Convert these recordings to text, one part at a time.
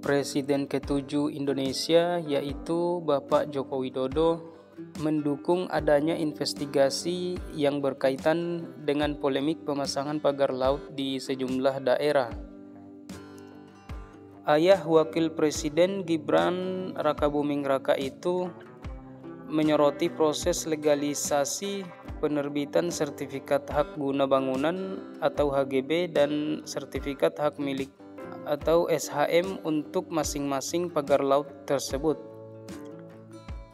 Presiden ke-7 Indonesia yaitu Bapak Joko Widodo mendukung adanya investigasi yang berkaitan dengan polemik pemasangan pagar laut di sejumlah daerah. Ayah Wakil Presiden Gibran Rakabuming Raka itu menyoroti proses legalisasi penerbitan sertifikat hak guna bangunan atau HGB dan sertifikat hak milik atau SHM untuk masing-masing pagar laut tersebut.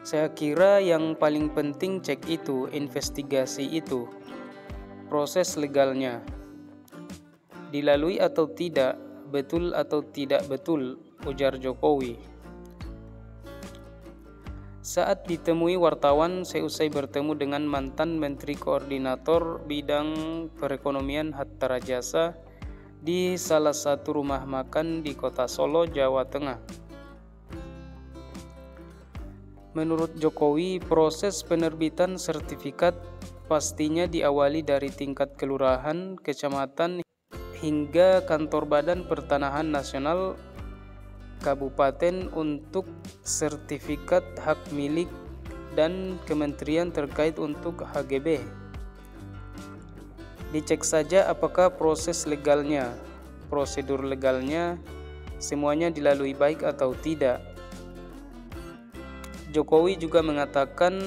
Saya kira yang paling penting cek itu, investigasi itu, proses legalnya. Dilalui atau tidak, betul atau tidak betul, ujar Jokowi. Saat ditemui wartawan seusai bertemu dengan mantan Menteri Koordinator Bidang Perekonomian Hatta Rajasa di salah satu rumah makan di Kota Solo, Jawa Tengah. Menurut Jokowi, proses penerbitan sertifikat pastinya diawali dari tingkat kelurahan, kecamatan, hingga kantor Badan Pertanahan Nasional Kabupaten untuk sertifikat hak milik dan kementerian terkait untuk HGB. Dicek saja apakah proses legalnya, prosedur legalnya, semuanya dilalui baik atau tidak. Jokowi juga mengatakan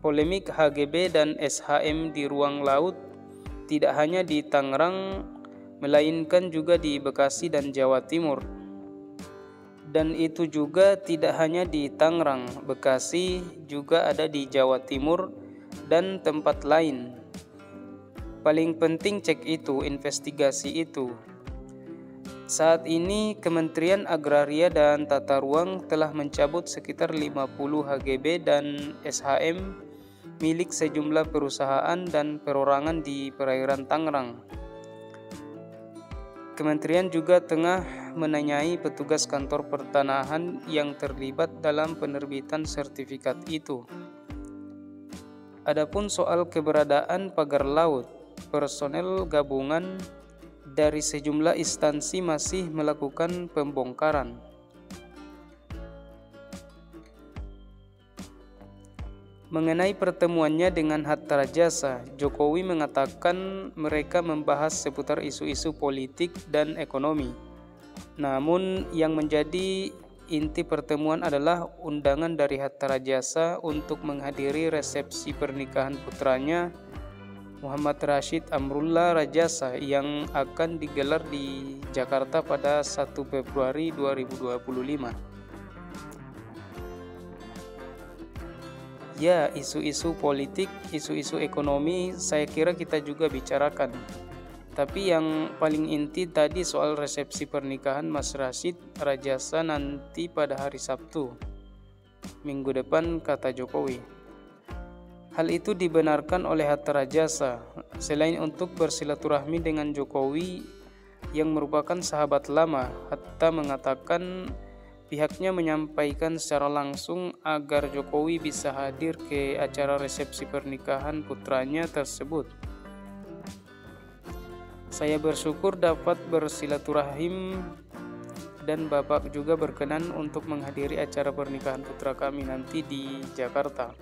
polemik HGB dan SHM di ruang laut tidak hanya di Tangerang, melainkan juga di Bekasi dan Jawa Timur. Dan itu juga tidak hanya di Tangerang, Bekasi juga ada di Jawa Timur dan tempat lain. Paling penting cek itu, investigasi itu. Saat ini Kementerian Agraria dan Tata Ruang telah mencabut sekitar 50 HGB dan SHM milik sejumlah perusahaan dan perorangan di perairan Tangerang. Kementerian juga tengah menanyai petugas kantor pertanahan yang terlibat dalam penerbitan sertifikat itu. Adapun soal keberadaan pagar laut, personel gabungan dari sejumlah instansi masih melakukan pembongkaran. Mengenai pertemuannya dengan Hatta Rajasa, Jokowi mengatakan mereka membahas seputar isu-isu politik dan ekonomi. Namun yang menjadi inti pertemuan adalah undangan dari Hatta Rajasa untuk menghadiri resepsi pernikahan putranya Muhammad Rashid Amrullah Rajasa yang akan digelar di Jakarta pada 1 Februari 2025. Ya, isu-isu politik, isu-isu ekonomi saya kira kita juga bicarakan. Tapi yang paling inti tadi soal resepsi pernikahan Mas Rashid Rajasa nanti pada hari Sabtu, minggu depan, kata Jokowi. Hal itu dibenarkan oleh Hatta Rajasa. Selain untuk bersilaturahmi dengan Jokowi yang merupakan sahabat lama, Hatta mengatakan pihaknya menyampaikan secara langsung agar Jokowi bisa hadir ke acara resepsi pernikahan putranya tersebut. Saya bersyukur dapat bersilaturahim dan Bapak juga berkenan untuk menghadiri acara pernikahan putra kami nanti di Jakarta.